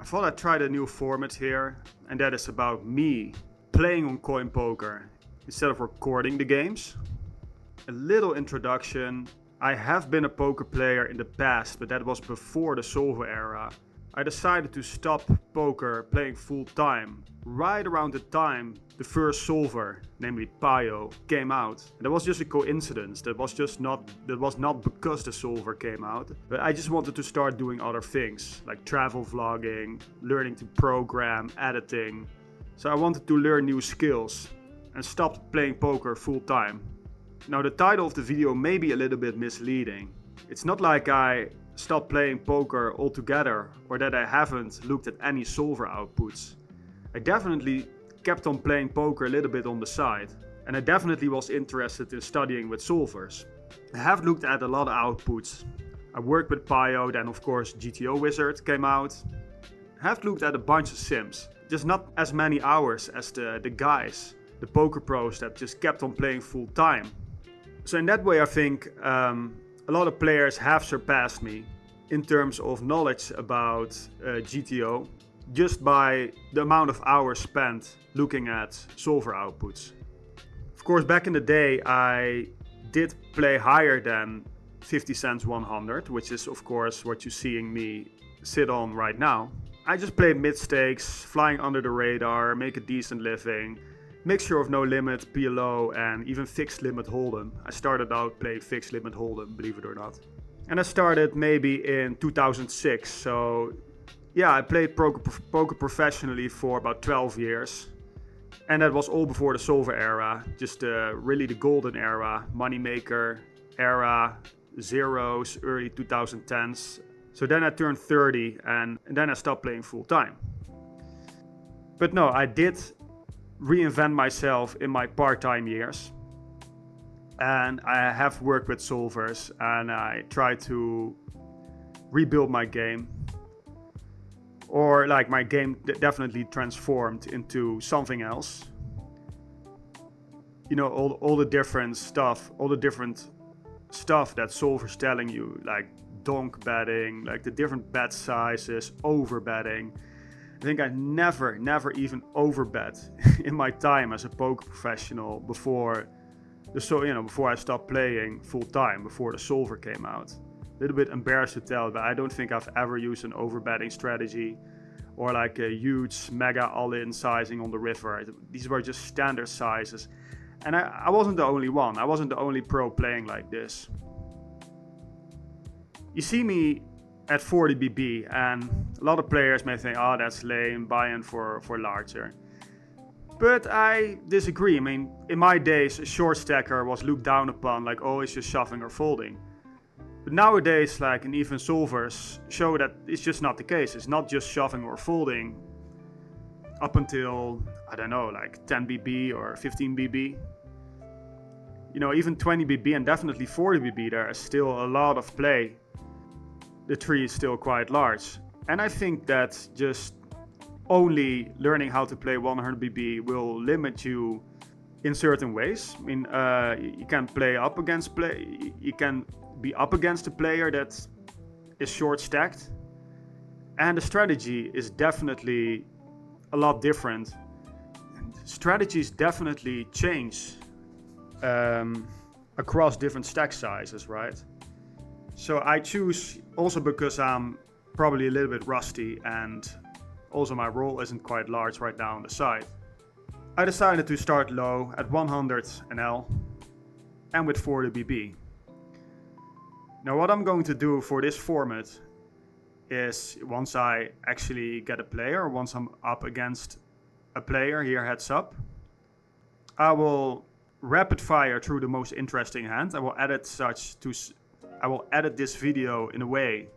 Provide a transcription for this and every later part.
I thought I'd try a new format here, and that is about me playing on coin poker instead of recording the games. A little introduction. I have been a poker player in the past, but that was before the solver era. I decided to stop poker playing full time right around the time the first solver, namely Payo, came out. And that was just a coincidence. That was not because the solver came out. But I just wanted to start doing other things like travel vlogging, learning to program, editing. So I wanted to learn new skills and stopped playing poker full time. Now the title of the video may be a little bit misleading. It's not like I stopped playing poker altogether or that I haven't looked at any solver outputs. I definitely kept on playing poker a little bit on the side, and I definitely was interested in studying with solvers. I have looked at a lot of outputs. I worked with Payo, then of course GTOWizard came out. I have looked at a bunch of sims, just not as many hours as the guys, the poker pros that just kept on playing full time. So in that way I think a lot of players have surpassed me in terms of knowledge about GTO just by the amount of hours spent looking at solver outputs. Of course, back in the day I did play higher than 50 cents 100, which is of course what you're seeing me sit on right now. I just played mid-stakes, flying under the radar, make a decent living, mixture of no limit, PLO and even fixed limit hold'em. I started out playing fixed limit hold'em, believe it or not. And I started maybe in 2006, so yeah, I played poker professionally for about 12 years. And that was all before the solver era, just really the golden era, moneymaker era, zeros, early 2010s. So then I turned 30 and then I stopped playing full time. But no, I did reinvent myself in my part-time years, and I have worked with solvers and I try to rebuild my game, or like my game definitely transformed into something else. You know, all the different stuff that solvers telling you, like donk betting, like the different bet sizes, over betting. I think I never even overbet in my time as a poker professional before I stopped playing full time, before the solver came out. A little bit embarrassed to tell, but I don't think I've ever used an overbetting strategy or like a huge mega all-in sizing on the river. These were just standard sizes. And I wasn't the only one. I wasn't the only pro playing like this. You see me at 40 BB, and a lot of players may think, oh, that's lame, buy in for larger. But I disagree. I mean, in my days, a short stacker was looked down upon, like always just shoving or folding. But nowadays, like, and even solvers show that it's just not the case. It's not just shoving or folding up until, I don't know, like 10 BB or 15 BB. You know, even 20 BB and definitely 40 BB, there is still a lot of play. The tree is still quite large. And I think that just only learning how to play 100 BB will limit you in certain ways. I mean, you can you can be up against a player that is short stacked. And the strategy is definitely a lot different. Strategies definitely change across different stack sizes, right? So I choose, also because I'm probably a little bit rusty and also my roll isn't quite large right now on the side. I decided to start low at 100 NL and with 40 BB. Now what I'm going to do for this format is, once I actually get a player, once I'm up against a player, here heads up, I will rapid fire through the most interesting hand. I will edit this video in a way.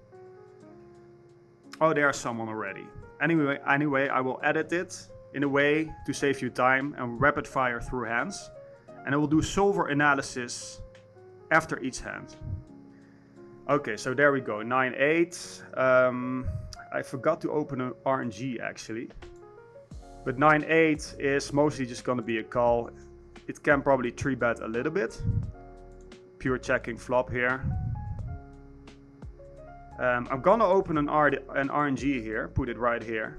Oh, there's someone already. Anyway, I will edit it in a way to save you time and rapid fire through hands. And I will do solver analysis after each hand. Okay, so there we go, 9-8. I forgot to open an RNG actually. But 9-8 is mostly just going to be a call. It can probably 3-bet a little bit. Pure checking flop here. I'm gonna open an RNG here, put it right here.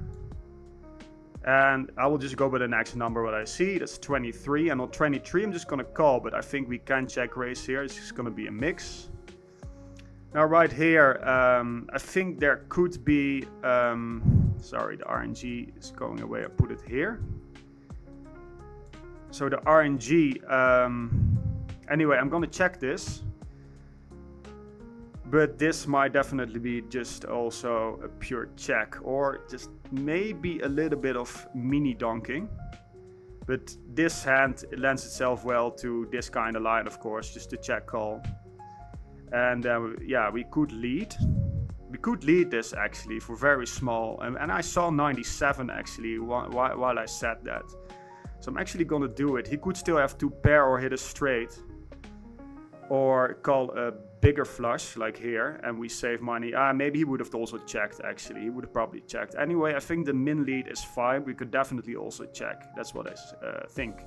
And I will just go by the next number what I see. That's 23, and on 23 I'm just gonna call, but I think we can check raise here. It's just gonna be a mix. Now right here, I think there could be, sorry, the RNG is going away. I put it here. So the RNG, anyway, I'm gonna check this. But this might definitely be just also a pure check, or just maybe a little bit of mini donking. But this hand lends itself well to this kind of line, of course, just a check call. And yeah, we could lead. We could lead this actually for very small. And I saw 97 actually while I said that. So I'm actually gonna do it. He could still have two pair or hit a straight. Or call a bigger flush like here and we save money. Maybe he would have also checked actually. He would have probably checked. Anyway, I think the min lead is fine. We could definitely also check. That's what I think.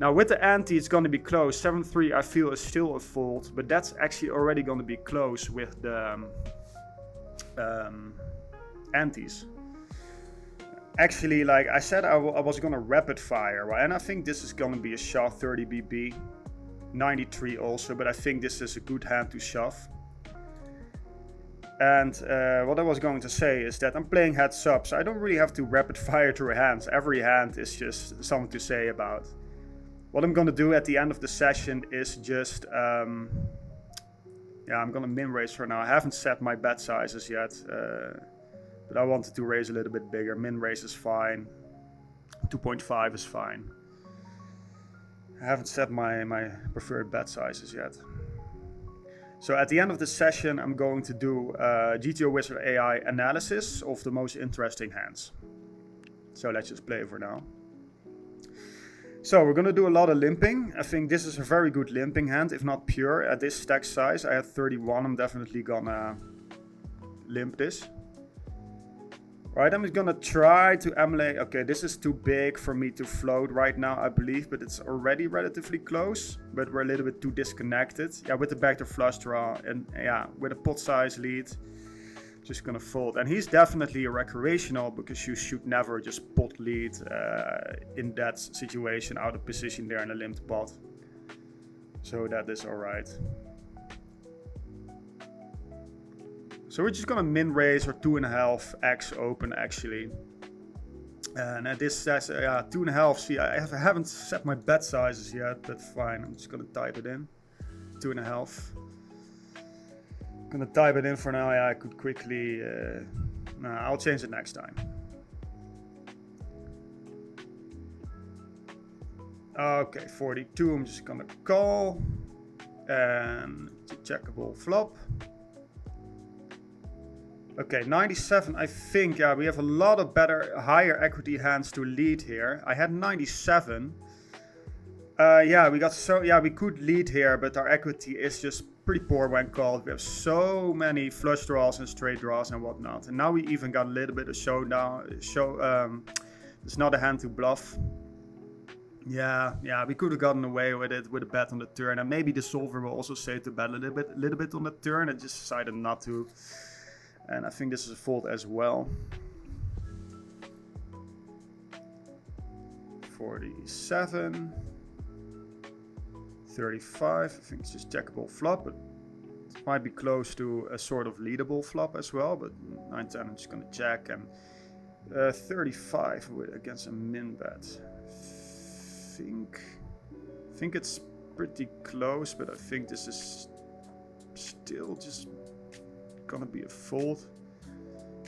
Now with the ante, it's going to be close. 7-3 I feel is still a fold, but that's actually already going to be close with the antes. Actually, like I said, I was going to rapid fire, right? And I think this is going to be a shove, 30 BB. 93 also, but I think this is a good hand to shove. And what I was going to say is that I'm playing heads up, so I don't really have to rapid fire through hands. Every hand is just something to say about. What I'm going to do at the end of the session is just, yeah, I'm going to min raise for now. I haven't set my bet sizes yet, but I wanted to raise a little bit bigger. Min raise is fine. 2.5 is fine. I haven't set my preferred bet sizes yet. So at the end of the session, I'm going to do GTOWizard AI Analysis of the most interesting hands. So let's just play for now. So we're going to do a lot of limping. I think this is a very good limping hand, if not pure. At this stack size, I had 31. I'm definitely gonna limp this. Right, I'm just gonna try to emulate. Okay, this is too big for me to float right now, I believe, but it's already relatively close. But we're a little bit too disconnected. Yeah, with the backdoor flush draw and yeah, with a pot size lead, just gonna fold. And he's definitely a recreational because you should never just pot lead in that situation out of position there in a limped pot. So that is all right. So we're just gonna min raise or 2.5x open actually. And this says 2.5. See, I haven't set my bet sizes yet, but fine. I'm just gonna type it in. 2.5. Gonna type it in for now. Yeah, I could quickly. I'll change it next time. Okay, 42. I'm just gonna call and checkable flop. Okay, 97, I think, yeah, we have a lot of higher equity hands to lead here. I had 97. Yeah, we could lead here, but our equity is just pretty poor when called. We have so many flush draws and straight draws and whatnot. And now we even got a little bit of showdown. It's not a hand to bluff. Yeah, we could have gotten away with it with a bet on the turn. And maybe the solver will also say to bet a little bit on the turn. I just decided not to. And I think this is a fold as well. 47. 35. I think it's just checkable flop, but it might be close to a sort of leadable flop as well. But 9-10, I'm just going to check. And 35 against a min bet. I think it's pretty close, but I think this is still just gonna be a fold.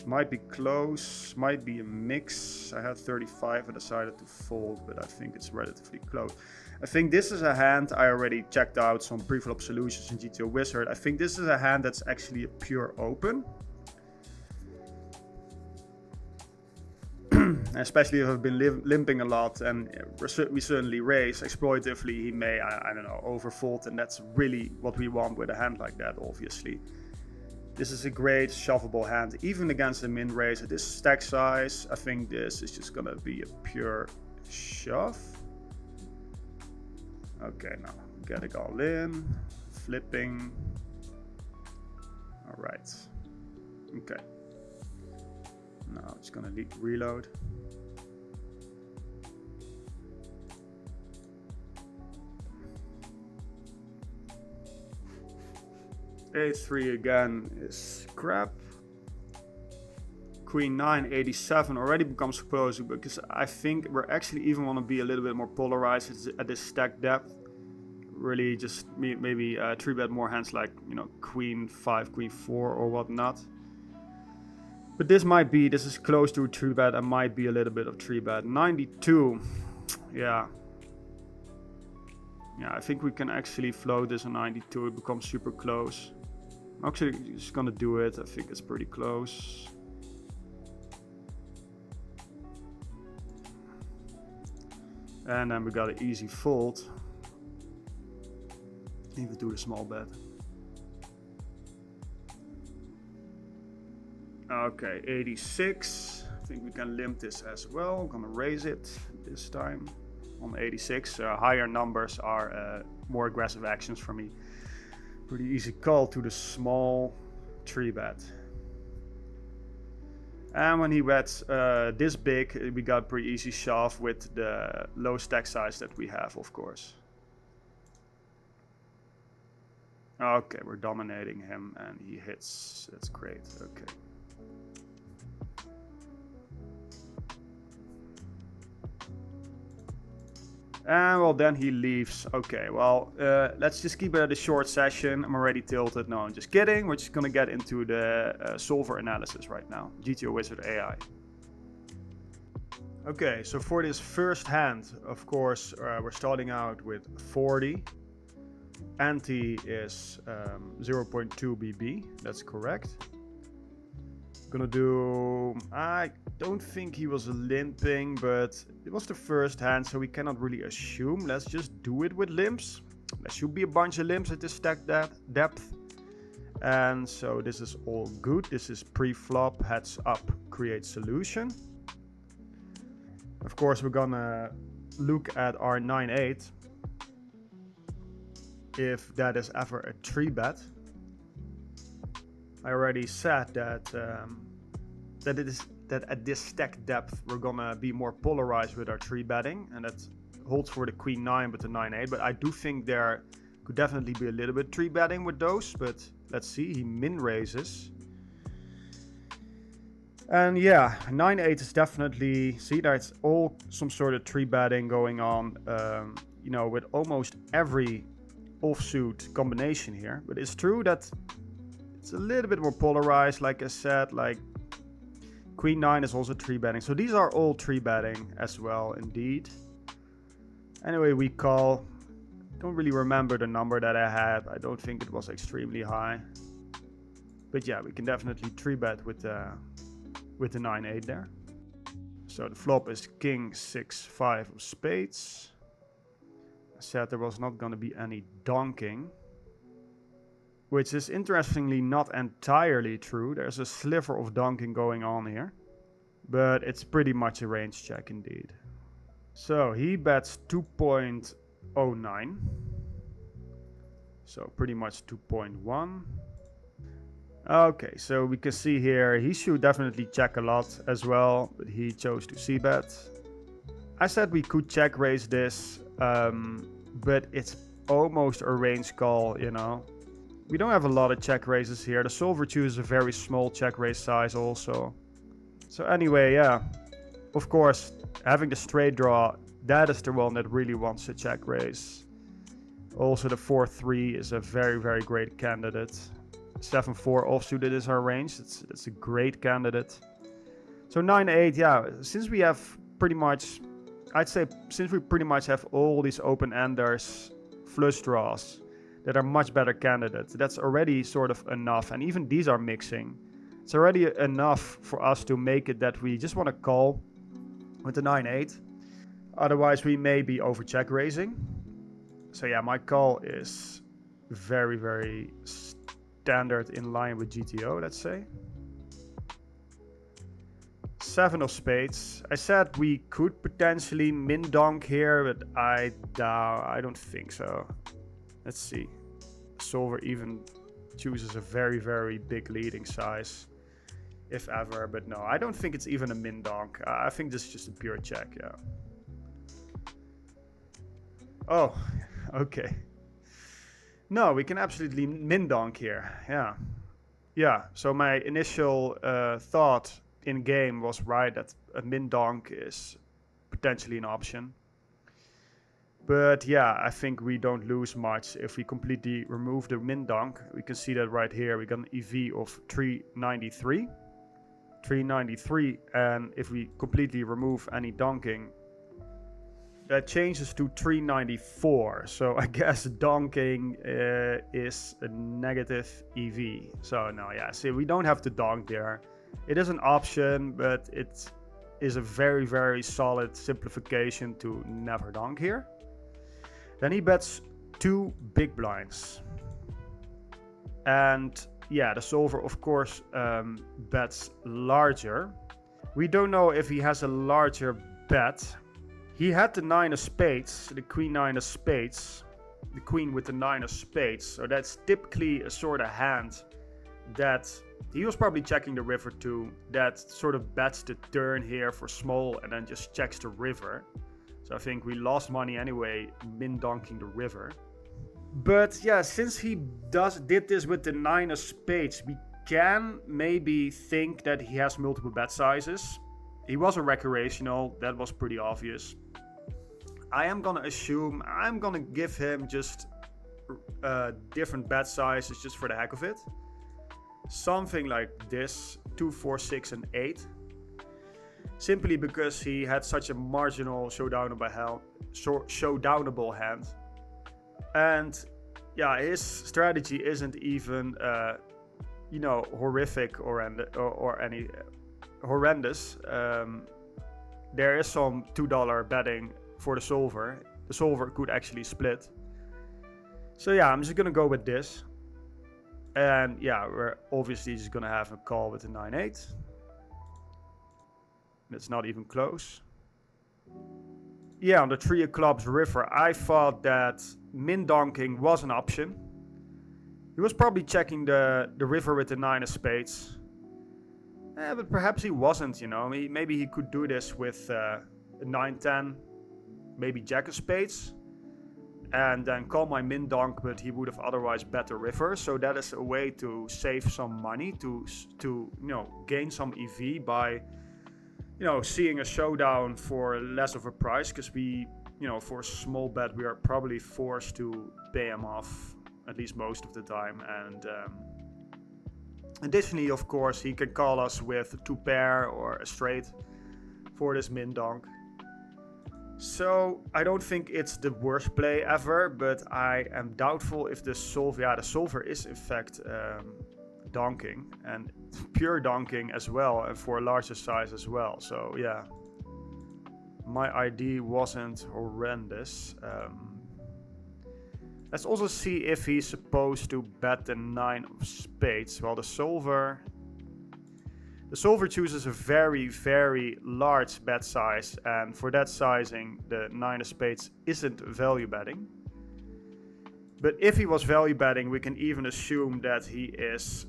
Might be close, might be a mix. I had 35, I decided to fold, but I think it's relatively close. I think this is a hand I already checked out some pre-flop solutions in GTOWizard. I think this is a hand that's actually a pure open. Especially if I've been limping a lot and we certainly raise exploitatively, he may, I don't know, overfold, and that's really what we want with a hand like that, obviously. This is a great shovable hand, even against the min raise at this stack size. I think this is just gonna be a pure shove. Okay, now get it all in, flipping. All right. Okay. Now it's gonna reload. A3 again is crap. Queen 9, 87 already becomes closer because I think we're actually even want to be a little bit more polarized at this stack depth. Really just maybe 3-bet more hands like, you know, Queen 5, Queen 4 or whatnot. But this is close to a 3-bet and might be a little bit of 3-bet. 92, yeah. Yeah, I think we can actually float this on 92, it becomes super close. I'm actually just gonna do it, I think it's pretty close. And then we got an easy fold. Even do the small bet. Okay, 86. I think we can limp this as well. I'm gonna raise it this time on 86. Higher numbers are more aggressive actions for me. Pretty easy call to the small 3-bet. And when he bets this big, we got pretty easy shove with the low stack size that we have, of course. Okay, we're dominating him and he hits. That's great. Okay. And well, then he leaves. Okay, well, let's just keep it at a short session. I'm already tilted. No, I'm just kidding. We're just gonna get into the solver analysis right now. GTOWizard AI. Okay, so for this first hand, of course, we're starting out with 40. Ante is 0.2 BB. That's correct. Gonna do, I don't think he was limping, but it was the first hand, so we cannot really assume. Let's just do it with limps. There should be a bunch of limps at this stack depth. And so this is all good. This is pre-flop, heads up, create solution. Of course, we're gonna look at our 9-8. If that is ever a 3-bet. I already said that that at this stack depth we're gonna be more polarized with our 3-betting, and that holds for the Queen 9 but the 9-8. But I do think there could definitely be a little bit 3-betting with those. But let's see, he min raises, and yeah, 9-8 is definitely, see, there's all some sort of 3-betting going on. You know, with almost every offsuit combination here. But it's true that it's a little bit more polarized, like I said, like Queen 9 is also 3-betting. So these are all 3-betting as well, indeed. Anyway, we call. Don't really remember the number that I had. I don't think it was extremely high. But yeah, we can definitely 3-bet with the 9-8 there. So the flop is King 6-5 of spades. I said there was not going to be any donking, which is interestingly not entirely true. There's a sliver of donking going on here, but it's pretty much a range check indeed. So he bets 2.09, so pretty much 2.1. Okay, so we can see here he should definitely check a lot as well, but he chose to c-bet. I said we could check raise this, but it's almost a range call, you know. We don't have a lot of check raises here. The solver chooses a very small check raise size also. So anyway, yeah, of course, having the straight draw, that is the one that really wants a check raise. Also, the 4-3 is a very, very great candidate. 7-4 offsuited is our range. It's a great candidate. So 9-8, yeah, since we have pretty much, I'd say, since we pretty much have all these open-enders, flush draws, that are much better candidates, that's already sort of enough. And even these are mixing. It's already enough for us to make it that we just want to call with the 9-8. Otherwise, we may be over check raising. So yeah, my call is very, very standard, in line with GTO, let's say. 7 of spades. I said we could potentially min donk here, but I don't think so. Let's see. Solver even chooses a very, very big leading size. if ever. But no, I don't think it's even a min donk. I think this is just a pure check, yeah. Oh, okay. No, we can absolutely min donk here, yeah. Yeah, so my initial thought in game was right that a min donk is potentially an option. But yeah, I think we don't lose much if we completely remove the min donk. We can see that right here. We got an EV of 393. 393, and if we completely remove any donking, that changes to 394. So I guess donking is a negative EV. So no, yeah, see, we don't have to donk there. It is an option, but it is a very, very solid simplification to never donk here. Then he bets 2 big blinds. And yeah, the solver, of course, bets larger. We don't know if he has a larger bet. He had the 9 of spades, the queen 9 of spades, the queen with the 9 of spades. So that's typically a sort of hand that he was probably checking the river to, that sort of bets the turn here for small and then just checks the river. So I think we lost money anyway, min donking the river. But yeah, since he did this with the 9 of spades, we can maybe think that he has multiple bet sizes. He was a recreational, that was pretty obvious. I am gonna assume, I'm gonna give him just different bet sizes just for the heck of it. Something like this, 2, 4, 6 and 8. Simply because he had such a marginal showdownable hand. And yeah, his strategy isn't even, horrific or any horrendous. There is some $2 betting for the solver. The solver could actually split. So yeah, I'm just gonna go with this. And yeah, we're obviously just gonna have a call with the 9-8. That's not even close. Yeah, on the 3 of clubs river, I thought that min donking was an option. He was probably checking the river with the 9 of spades. But perhaps he wasn't, Maybe he could do this with a 9-10, maybe jack of spades, and then call my min donk, but he would have otherwise bet the river. So that is a way to save some money, to gain some EV by seeing a showdown for less of a price, because for a small bet, we are probably forced to pay him off at least most of the time. And additionally, of course, he can call us with a 2 pair or a straight for this min donk. So I don't think it's the worst play ever, but I am doubtful if the solver is in fact donking, and pure donking as well, and for a larger size as well. So yeah, my ID wasn't horrendous. Let's also see if he's supposed to bet the 9 of spades. Well, the solver chooses a very, very large bet size, and for that sizing, the 9 of spades isn't value betting. But if he was value betting, we can even assume that he is,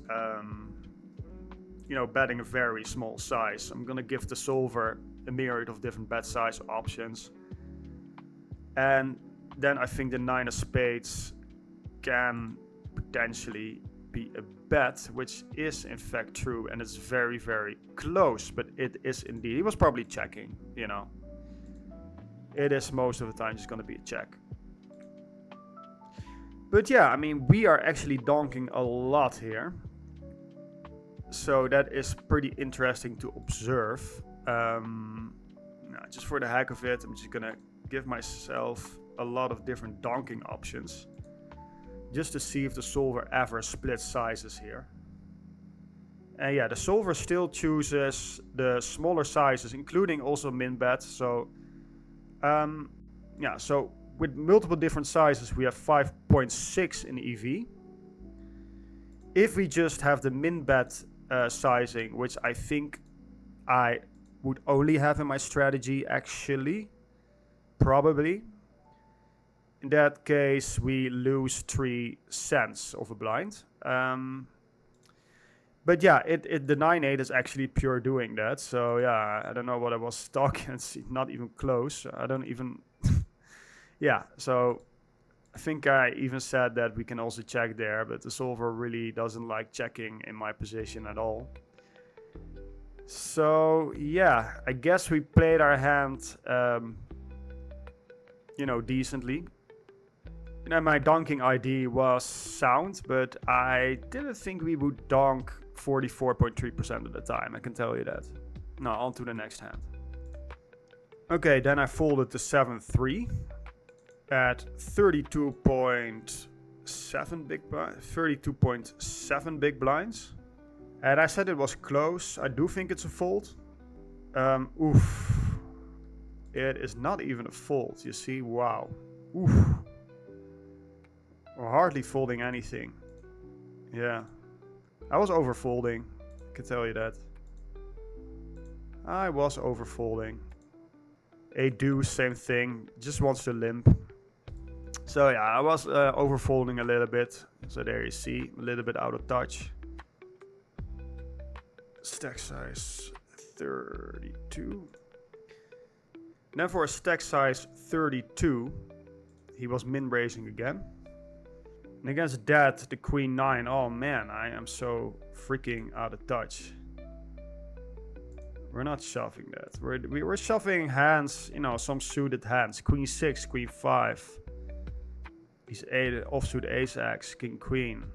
betting a very small size. I'm gonna give the solver a myriad of different bet size options, and then I think the 9 of spades can potentially be a bet, which is in fact true, and it's very, very close, but it is indeed. He was probably checking, It is most of the time just going to be a check. But yeah, I mean, we are actually donking a lot here. So that is pretty interesting to observe. Just for the heck of it, I'm just going to give myself a lot of different donking options, just to see if the solver ever splits sizes here. And yeah, the solver still chooses the smaller sizes, including also min bet. So so with multiple different sizes, we have 5.6 in EV. If we just have the min bet sizing, which I think I would only have in my strategy, actually, probably. In that case, we lose 3 cents of a blind. But But yeah, the 9-8 is actually pure doing that. So yeah, I don't know what I was talking. It's not even close. I don't even... Yeah, so I think I even said that we can also check there, but the solver really doesn't like checking in my position at all. So yeah, I guess we played our hand, decently. And my donking ID was sound, but I didn't think we would donk 44.3% of the time, I can tell you that. Now, on to the next hand. Okay, then I folded the 7-3 at 32.7 big blinds. And I said it was close. I do think it's a fold. Oof. It is not even a fold, you see? Wow. Oof. We're hardly folding anything. Yeah. I was overfolding. I can tell you that. I was overfolding. A deuce, same thing. Just wants to limp. So yeah, I was overfolding a little bit. So there you see, a little bit out of touch. Stack size 32. Then for a stack size 32, he was min raising again. And against that, the queen 9. Oh man, I am so freaking out of touch. We're not shoving that. We're shoving hands, some suited hands. Queen 6, queen 5. He's 8 offsuit ace x, king queen.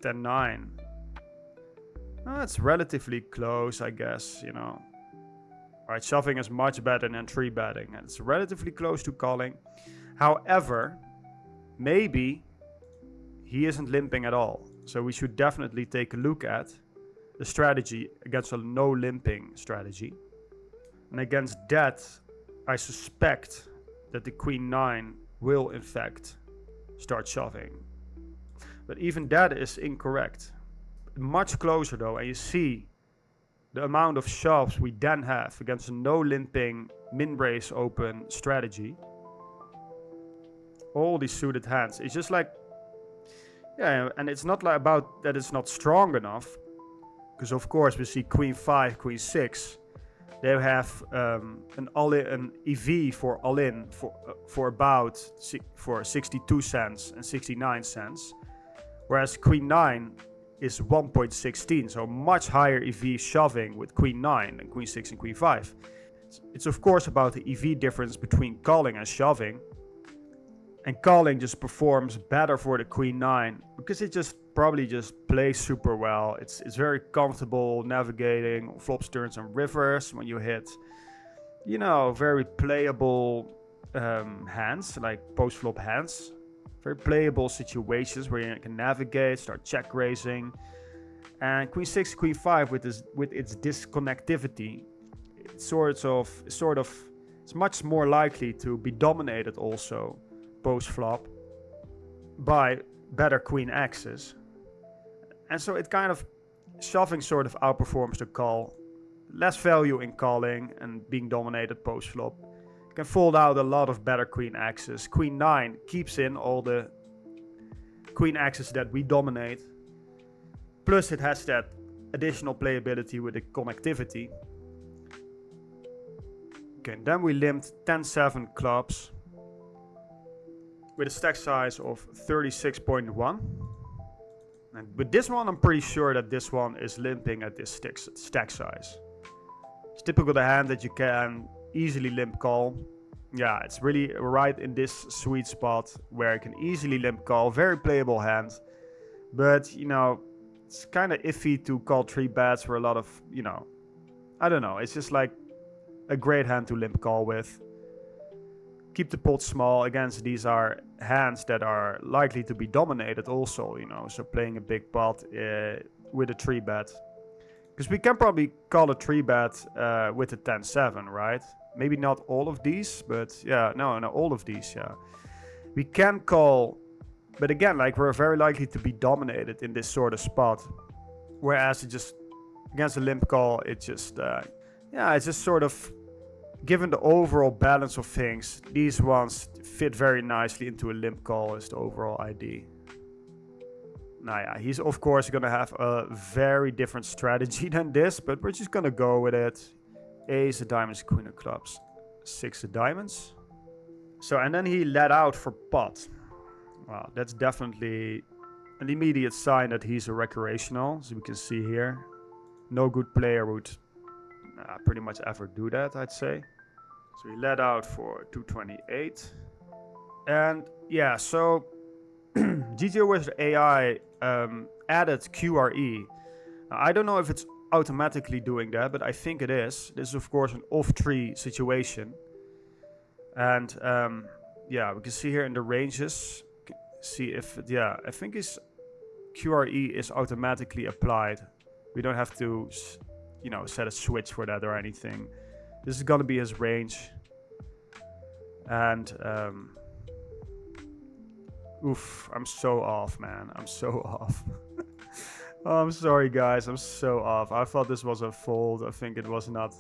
10 9. It's relatively close, I guess, Alright, shoving is much better than 3-betting. And it's relatively close to calling. However, maybe he isn't limping at all. So we should definitely take a look at the strategy against a no limping strategy. And against that, I suspect that the queen 9 will in fact start shoving. But even that is incorrect. Much closer though, and you see the amount of shoves we then have against a no limping min raise open strategy. All these suited hands. It's just like, yeah, and it's not like about that it's not strong enough. Because of course we see queen 5, queen 6. They have an EV for all-in for about for 62 cents and 69 cents. Whereas queen 9 is 1.16, so much higher EV shoving with queen 9 than queen 6 and queen 5. It's of course about the EV difference between calling and shoving. And calling just performs better for the queen 9 because it just probably just plays super well. It's very comfortable navigating flops, turns, and rivers when you hit, very playable hands, like post-flop hands. Very playable situations where you can navigate, start check raising. And queen 6, queen 5 with its disconnectivity, it's much more likely to be dominated also post-flop by better queen axes. And so it kind of, shoving sort of outperforms the call. Less value in calling and being dominated post-flop. Can fold out a lot of better queen axes. Queen 9 keeps in all the queen axes that we dominate. Plus it has that additional playability with the connectivity. Okay, then we limped 10-7 clubs with a stack size of 36.1. And with this one, I'm pretty sure that this one is limping at this stack size. It's typical the hand that you can easily limp call. Yeah, it's really right in this sweet spot where I can easily limp call. Very playable hand. But, it's kind of iffy to call 3 bets for a lot of, I don't know. It's just like a great hand to limp call with. Keep the pot small. Against these are hands that are likely to be dominated also, So playing a big pot with a 3 bet. Because we can probably call a 3 bet with a 10-7, right? Maybe not all of these, but yeah, no, all of these, yeah. We can call, but again, like we're very likely to be dominated in this sort of spot. Whereas it just, against a limp call, it's just, it's just sort of, given the overall balance of things, these ones fit very nicely into a limp call as the overall ID. Now, yeah, he's of course gonna have a very different strategy than this, but we're just gonna go with it. Ace of diamonds, queen of clubs, 6 of diamonds. So, and then he let out for pot. Well, that's definitely an immediate sign that he's a recreational, as we can see here. No good player would pretty much ever do that, I'd say. So he let out for 228. And yeah, so GTOWizard AI added QRE. Now, I don't know if it's automatically doing that, but I think it is. This is of course an off-tree situation. And yeah, we can see here in the ranges, see if, yeah, I think his QRE is automatically applied. We don't have to, you know, set a switch for that or anything. This is gonna be his range. And oof, I'm so off, man. I'm so off. Oh, I'm sorry, guys. I'm so off. I thought this was a fold. I think it was not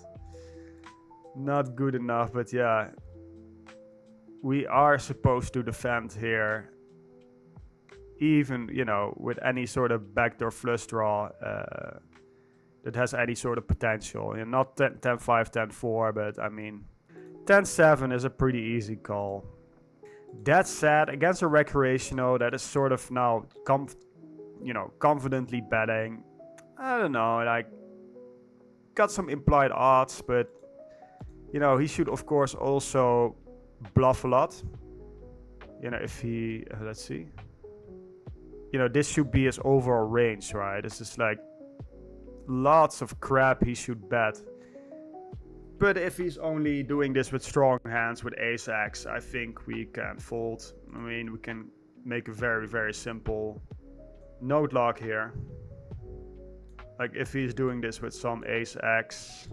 good enough. But yeah, we are supposed to defend here. Even, you know, with any sort of backdoor flush draw that has any sort of potential. And not 10-5, 10-4, but I mean, 10-7 is a pretty easy call. That said, against a recreational that is sort of now, confidently betting. I don't know, like, got some implied odds, but, you know, he should, of course, also bluff a lot. You know, if he, let's see. You know, this should be his overall range, right? This is like lots of crap he should bet. But if he's only doing this with strong hands, with ace-x, I think we can fold. I mean, we can make a very, very simple note lock here. Like if he's doing this with some ace-x,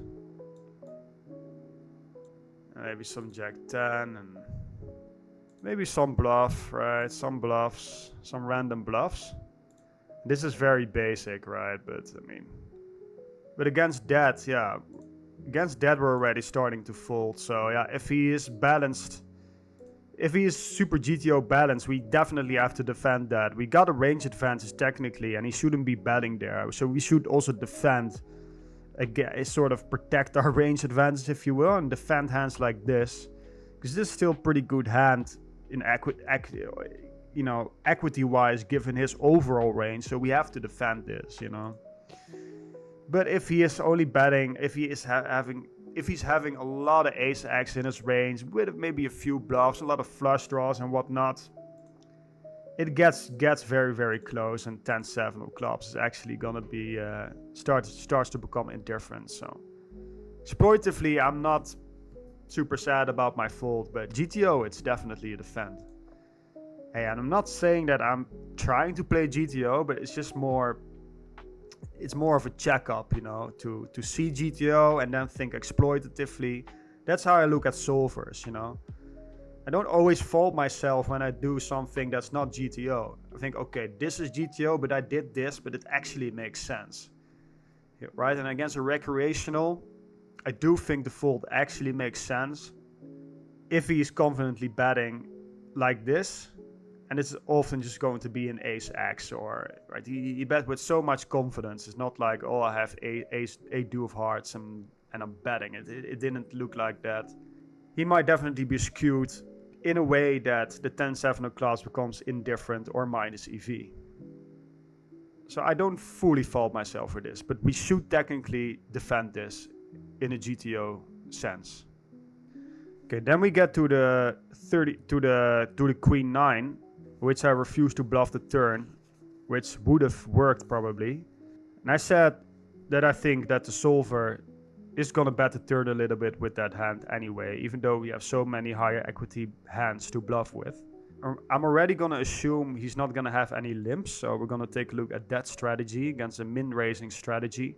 maybe some jack-10, and maybe some bluff, right? Some bluffs, some random bluffs. This is very basic, right? But I mean, but against that, yeah. Against that, we're already starting to fold. So yeah, if he is balanced, if he is super GTO balanced, we definitely have to defend that. We got a range advantage technically, and he shouldn't be betting there. So we should also defend, again, sort of protect our range advantage, if you will, and defend hands like this, because this is still a pretty good hand in equity-wise, given his overall range. So we have to defend this, you know. But if he is only betting, if he is he's having a lot of ace-x in his range, with maybe a few bluffs, a lot of flush draws and whatnot, it gets very, very close, and 10-7 of clubs is actually gonna be starts to become indifferent. So exploitatively, I'm not super sad about my fold, but GTO, it's definitely a defend. Hey, and I'm not saying that I'm trying to play GTO, but it's just more. It's more of a checkup, you know, to see GTO and then think exploitatively. That's how I look at solvers, you know. I don't always fault myself when I do something that's not GTO. I think, okay, this is GTO, but I did this, but it actually makes sense. Yeah, right? And against a recreational, I do think the fold actually makes sense if he is confidently betting like this. And it's often just going to be an ace-x, or right. He bet with so much confidence. It's not like, oh, I have a deuce of hearts and I'm betting it. It didn't look like that. He might definitely be skewed in a way that the 10-7 of clubs becomes indifferent or minus EV. So I don't fully fault myself for this, but we should technically defend this in a GTO sense. Okay, then we get to the queen 9. Which I refused to bluff the turn, which would have worked probably. And I said that I think that the solver is going to bet the turn a little bit with that hand anyway, even though we have so many higher equity hands to bluff with. I'm already going to assume he's not going to have any limps, so we're going to take a look at that strategy against a min-raising strategy.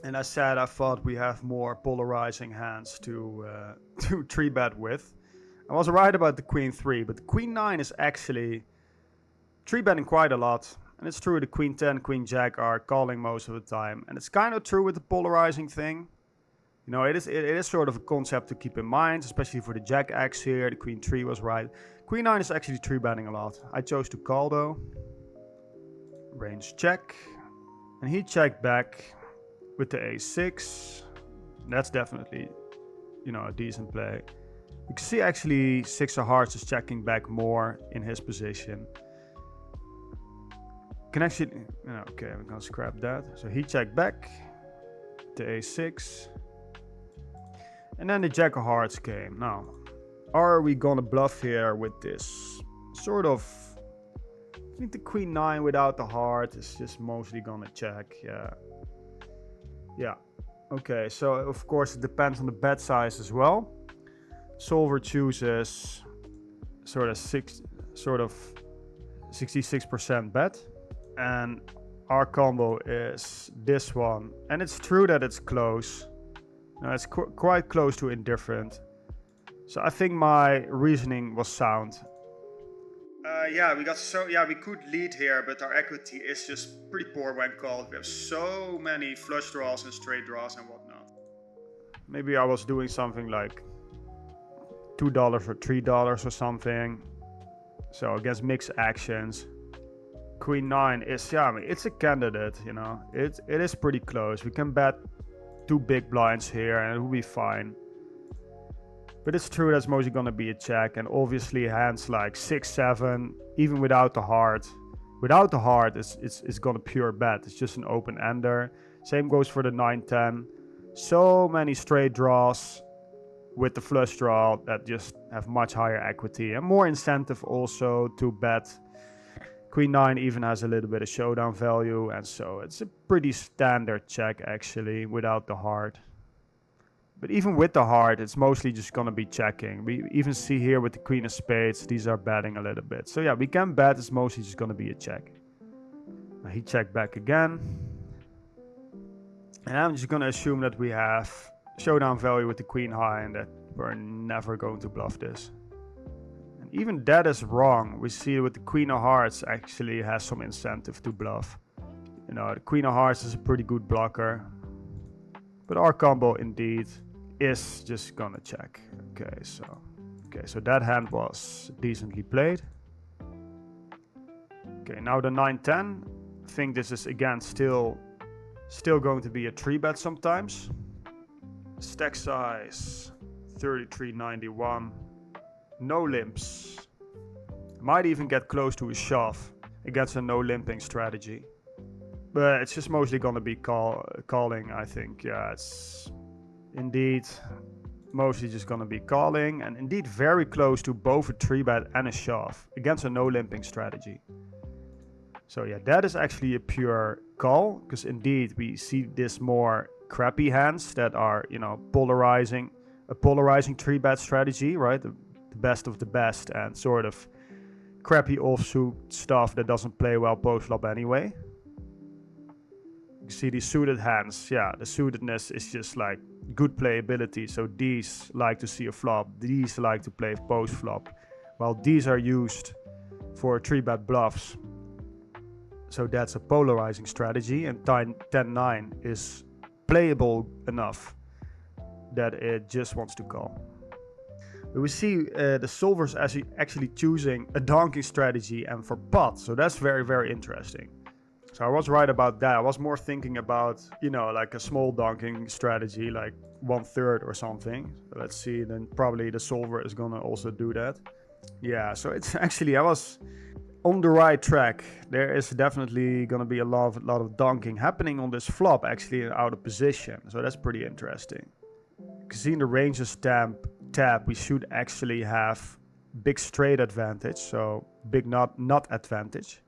And I said I thought we have more polarizing hands to 3-bet with. I was right about the queen 3, but the queen 9 is actually 3-betting quite a lot. And it's true the queen 10, queen jack are calling most of the time. And it's kind of true with the polarizing thing. You know, it is sort of a concept to keep in mind, especially for the jack x here. The queen 3 was right. Queen 9 is actually 3-betting a lot. I chose to call though. range check, and he checked back with the a6. That's definitely, a decent play. You can see actually 6 of hearts is checking back more in his position. Can actually, okay, I'm gonna scrap that. So he checked back to a6, and then the jack of hearts came. Now, are we gonna bluff here with this sort of? I think the queen 9 without the heart is just mostly gonna check. Yeah. Okay, so of course it depends on the bet size as well. Solver chooses sort of 66% bet, and our combo is this one. And it's true that it's close. It's quite close to indifferent. So I think my reasoning was sound. We could lead here, but our equity is just pretty poor when called. We have so many flush draws and straight draws and whatnot. Maybe I was doing something like $2 or $3 or something. So against mixed actions, Queen 9 is, it's a candidate, It is pretty close. We can bet 2 big blinds here and it will be fine. But it's true that's mostly going to be a check, and obviously hands like 6, 7, even without the heart. Without the heart, it's going to pure bet. It's just an open ender. Same goes for the 9, 10. So many straight draws with the flush draw that just have much higher equity and more incentive also to bet. Queen 9 even has a little bit of showdown value, and so it's a pretty standard check actually without the heart. But even with the heart, it's mostly just going to be checking. We even see here with the queen of spades, these are betting a little bit. So yeah, we can bet, it's mostly just going to be a check. Now he checked back again. And I'm just going to assume that we have showdown value with the queen high and that we're never going to bluff this. And even that is wrong. We see with the queen of hearts actually has some incentive to bluff. The queen of hearts is a pretty good blocker. But our combo indeed is just gonna check. Okay, so that hand was decently played. Okay, now the 9-10. I think this is again still going to be a 3-bet sometimes. Stack size 33.91. No limps. Might even get close to a shove against a no limping strategy. But it's just mostly going to be calling, I think. Yeah, it's indeed mostly just going to be calling. And indeed very close to both a 3-bet and a shove against a no limping strategy. So yeah, that is actually a pure call. Because indeed we see this more crappy hands that are, polarizing. A polarizing 3-bet strategy, right? The best of the best and sort of crappy offsuit stuff that doesn't play well post-flop anyway. You see these suited hands, the suitedness is just like good playability. So these like to see a flop, these like to play post flop, while these are used for 3-bet bluffs. So that's a polarizing strategy, and 10-9 is playable enough that it just wants to call. But we see the solvers actually choosing a donking strategy and for pot, so that's very, very interesting. So I was right about that. I was more thinking about, like a small donking strategy, like 1/3 or something. So let's see, then probably the solver is gonna also do that. Yeah, so it's actually, I was on the right track. There is definitely gonna be a lot of donking happening on this flop, actually out of position. So that's pretty interesting. You can see in the ranges tab, we should actually have big straight advantage, so big nut advantage.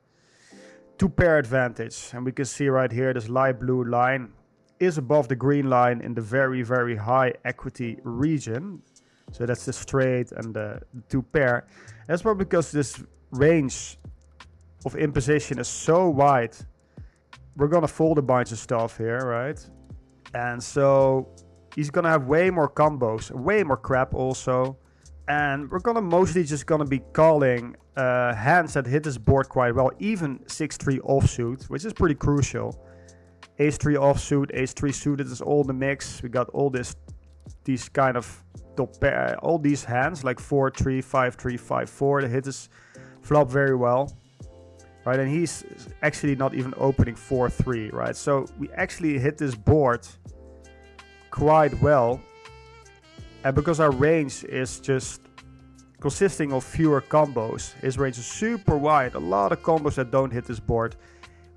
2-pair advantage, and we can see right here this light blue line is above the green line in the very, very high equity region. So that's the straight and the 2-pair. That's probably because this range of imposition is so wide. We're gonna fold a bunch of stuff here, right? And so he's gonna have way more combos, way more crap also. And we're gonna mostly just gonna be calling hands that hit this board quite well, even 6-3 offsuit, which is pretty crucial. Ace-3 offsuit, Ace-3 suited is all in the mix. We got all these kind of top pair, all these hands like 4-3, 5-3, 5-4 that hit this flop very well. right? And he's actually not even opening 4-3, right? So we actually hit this board quite well. And because our range is just consisting of fewer combos, his range is super wide, a lot of combos that don't hit this board.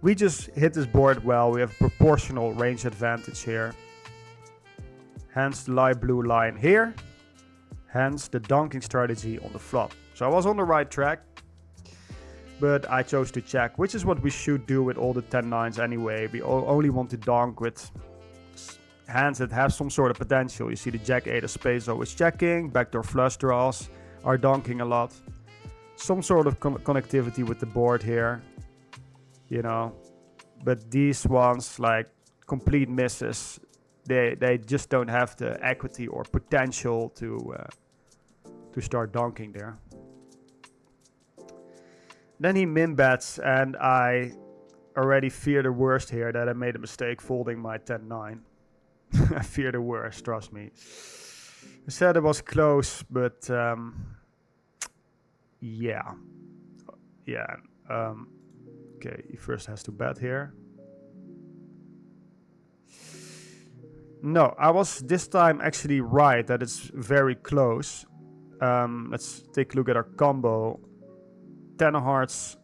We just hit this board well, we have a proportional range advantage here. Hence the light blue line here, hence the donking strategy on the flop. So I was on the right track, but I chose to check, which is what we should do with all the 10-9s anyway. We only want to donk with hands that have some sort of potential. You see the Jack 8 of spades always checking, backdoor flush draws are donking a lot. Some sort of connectivity with the board here, you know. But these ones, like complete misses, they just don't have the equity or potential to start donking there. Then he min bets, and I already fear the worst here, that I made a mistake folding my 10-9. I fear the worst, trust me. I said it was close, but yeah. Okay, he first has to bet here. No, I was this time actually right that it's very close. Let's take a look at our combo. 10 of hearts,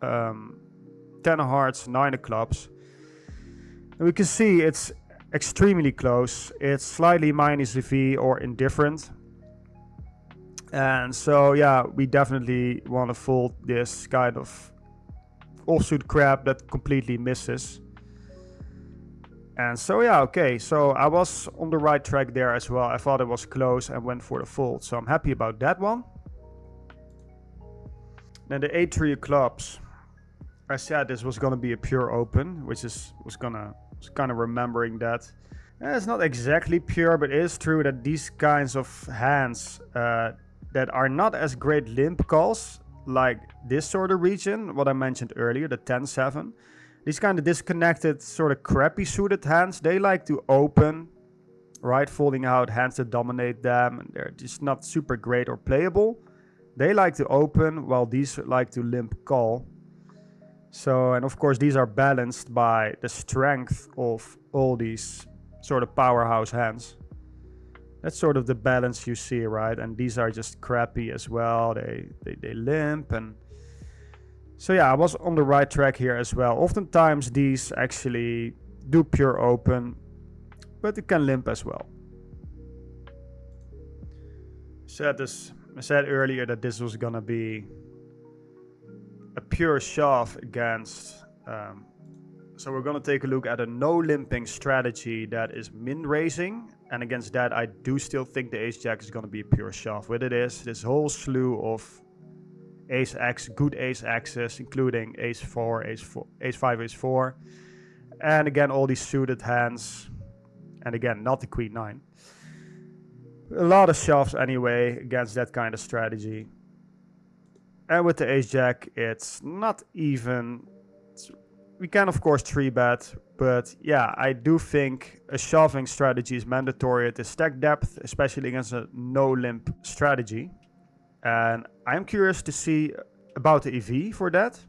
10 of hearts, 9 of clubs. And we can see it's extremely close. It's slightly minus EV or indifferent. And so, yeah, we definitely want to fold this kind of offsuit crap that completely misses. And so, yeah, okay. So I was on the right track there as well. I thought it was close and went for the fold. So I'm happy about that one. Then the 8-3 of clubs. I said this was going to be a pure open, which was kind of remembering that. And it's not exactly pure, but it is true that these kinds of hands that are not as great limp calls, like this sort of region, what I mentioned earlier, the 10-7. These kind of disconnected, sort of crappy suited hands, they like to open, right? Folding out hands that dominate them, and they're just not super great or playable. They like to open, while these like to limp call. So, and of course, these are balanced by the strength of all these sort of powerhouse hands. That's sort of the balance you see, right? And these are just crappy as well. They limp, and so yeah, I was on the right track here as well. Oftentimes these actually do pure open, but it can limp as well. I said earlier that this was gonna be a pure shove against. So we're gonna take a look at a no limping strategy that is min raising, and against that I do still think the ace jack is gonna be a pure shove. What it is, this whole slew of ace x, good ace x's, including ace 4, ace 5, ace 4, and again all these suited hands, and again not the queen 9. A lot of shoves anyway against that kind of strategy. And with the ace jack, it's not even. We can of course 3-bet, but yeah, I do think a shoving strategy is mandatory at the stack depth, especially against a no limp strategy. And I'm curious to see about the EV for that.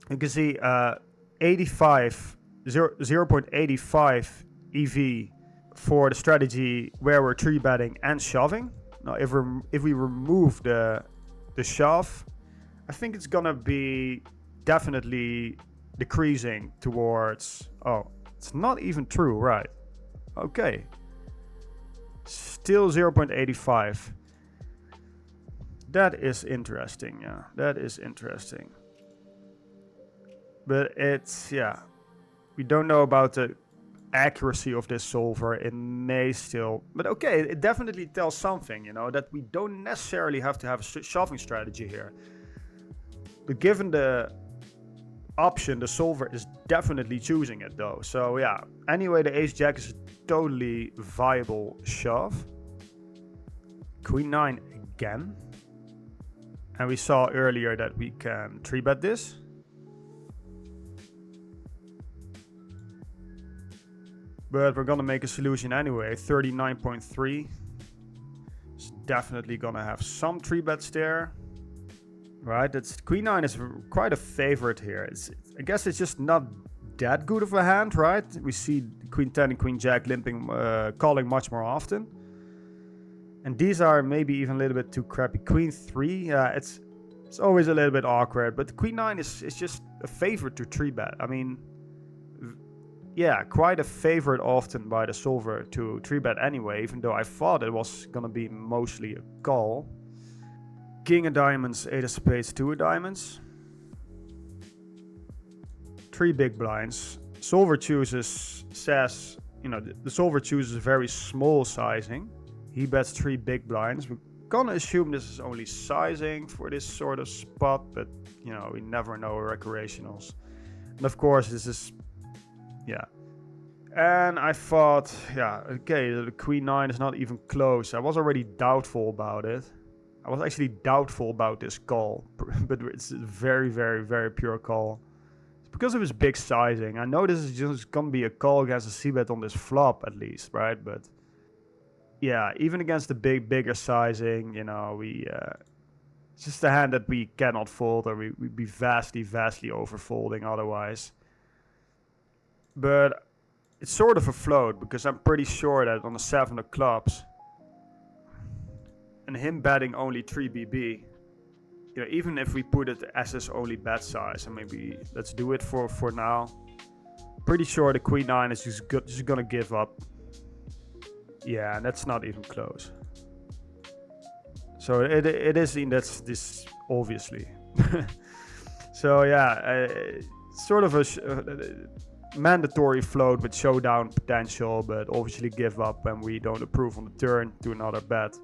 You can see 0.85 EV for the strategy where we're 3-betting and shoving. Now, if we remove the shove, I think it's gonna be definitely decreasing towards. Oh, it's not even true, right? Okay, still 0.85. That is interesting. Yeah, that is interesting. But it's, yeah, we don't know about the accuracy of this solver. It may still, but okay, it definitely tells something, you know, that we don't necessarily have to have a shoving strategy here. But given the option, the solver is definitely choosing it though. So yeah, anyway, the ace jack is a totally viable shove. Queen 9 again. And we saw earlier that we can 3-bet this. But we're gonna make a solution anyway. 39.3. It's definitely gonna have some 3-bets there. right? It's queen 9 is quite a favorite here. I guess it's just not that good of a hand, right? We see queen 10 and queen jack limping, calling much more often. And these are maybe even a little bit too crappy. Queen 3, it's always a little bit awkward, but queen 9 is just a favorite to 3-bet. I mean, yeah, quite a favorite often by the solver to 3-bet anyway, even though I thought it was gonna be mostly a call. King of diamonds, 8 of spades, 2 of diamonds. 3 big blinds. Solver says, you know, the solver chooses very small sizing. He bets 3 big blinds. We're gonna assume this is only sizing for this sort of spot, but you know, we never know recreationals. And of course, this is, yeah. And I thought, yeah, okay, the queen 9 is not even close. I was already doubtful about it. I was actually doubtful about this call, but it's a very, very, very pure call. It's because of his big sizing. I know this is just gonna be a call against a c-bet on this flop at least, right? But yeah, even against the bigger sizing, you know, it's just a hand that we cannot fold, or we'd be vastly, vastly overfolding otherwise. But it's sort of a float, because I'm pretty sure that on the 7 of clubs, and him betting only 3 BB, you know, even if we put it as his only bet size, and maybe let's do it for now, pretty sure the queen 9 is just gonna give up. Yeah, and that's not even close. So it is in this obviously. So yeah, sort of a mandatory float with showdown potential, but obviously give up when we don't approve on the turn to another bet.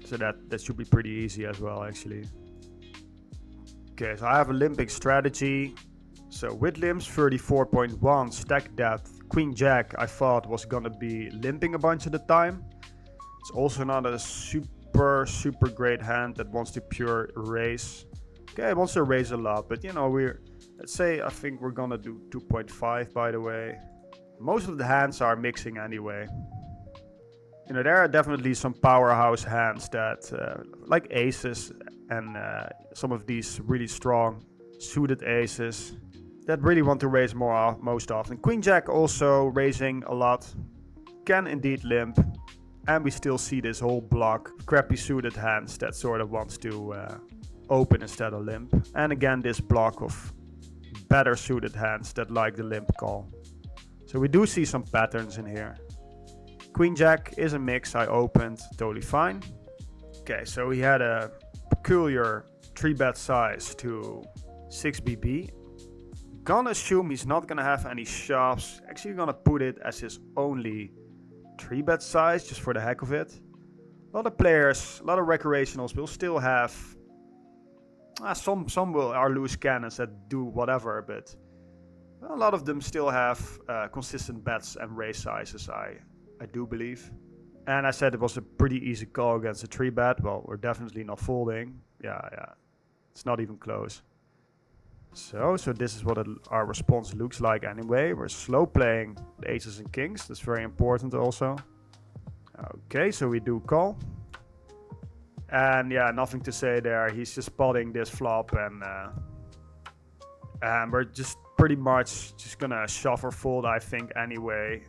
So that should be pretty easy as well, actually. Okay, so I have a limping strategy. So with limps 34.1 stack depth, queen jack I thought was gonna be limping a bunch of the time. It's also not a super great hand that wants to pure raise. Okay, it wants to raise a lot, but you know, let's say I think we're gonna do 2.5 by the way. Most of the hands are mixing anyway. You know, there are definitely some powerhouse hands that, like aces and some of these really strong suited aces that really want to raise most often. Queen jack also raising a lot, can indeed limp, and we still see this whole block of crappy suited hands that sort of wants to open instead of limp. And again, this block of better suited hands that like the limp call. So we do see some patterns in here. Queen jack is a mix, I opened, totally fine. Okay, so we had a peculiar 3-bet size to 6 BB. Gonna assume he's not gonna have any shoves. Actually gonna put it as his only 3-bet size, just for the heck of it. A lot of players, a lot of recreationals will still have, some are loose cannons that do whatever, but a lot of them still have consistent bets and raise sizes, I do believe. And I said it was a pretty easy call against a 3-bet. Well, we're definitely not folding. Yeah. It's not even close. So this is what our response looks like anyway. We're slow playing the aces and kings. That's very important also. Okay, so we do call. And yeah, nothing to say there. He's just spotting this flop, and we're just pretty much just gonna shove or fold, I think, anyway,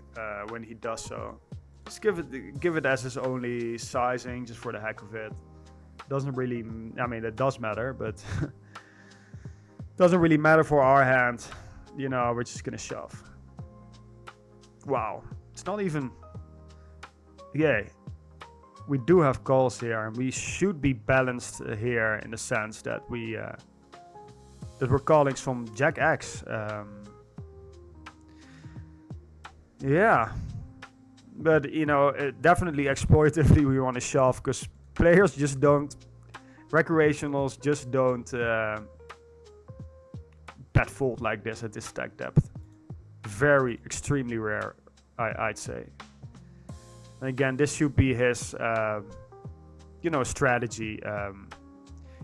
when he does so. Just give it as his only sizing, just for the heck of it. Doesn't really, I mean, it does matter, but doesn't really matter for our hand. You know, we're just gonna shove. Wow, it's not even. Yeah, we do have calls here, and we should be balanced here in the sense that that we're calling some Jack X. Yeah, but you know, definitely exploitatively we want to shove, because players just don't, recreationals just don't bet fold like this at this stack depth. Very extremely rare, I'd say. And again, this should be his, strategy.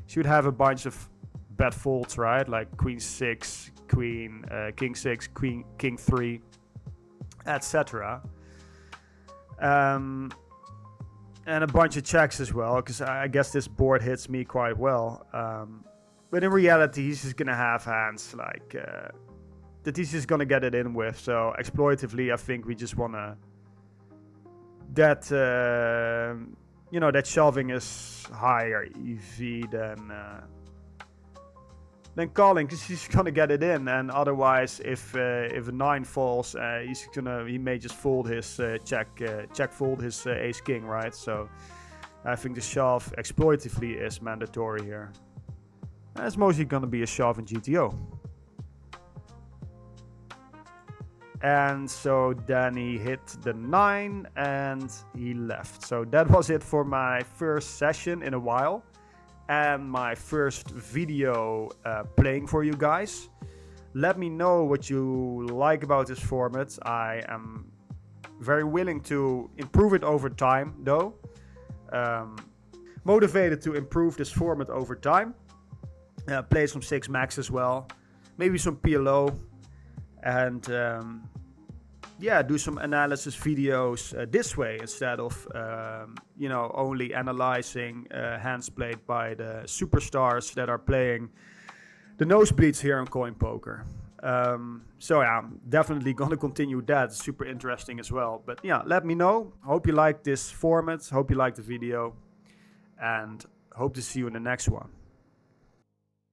Should have a bunch of bet folds, right? Like queen 6, queen, king 6, queen, king 3, etc. And a bunch of checks as well, because I guess this board hits me quite well. But in reality, he's just gonna have hands like that he's just gonna get it in with. So exploitatively, I think we just wanna that that shelving is higher EV than calling, because he's gonna get it in, and otherwise, if a 9 falls, he may just fold his check fold his ace king, right? So I think the shove exploitatively is mandatory here. It's mostly gonna be a shove in GTO. And so then he hit the 9 and he left. So that was it for my first session in a while. And my first video playing for you guys. Let me know what you like about this format. I am very willing to improve it over time, though. Motivated to improve this format over time. Play some 6 max as well. Maybe some PLO. And do some analysis videos this way instead of only analyzing hands played by the superstars that are playing the nosebleeds here on Coin Poker. So yeah, I'm definitely gonna continue that. It's super interesting as well. But yeah, let me know. Hope you like this format. Hope you like the video, and hope to see you in the next one.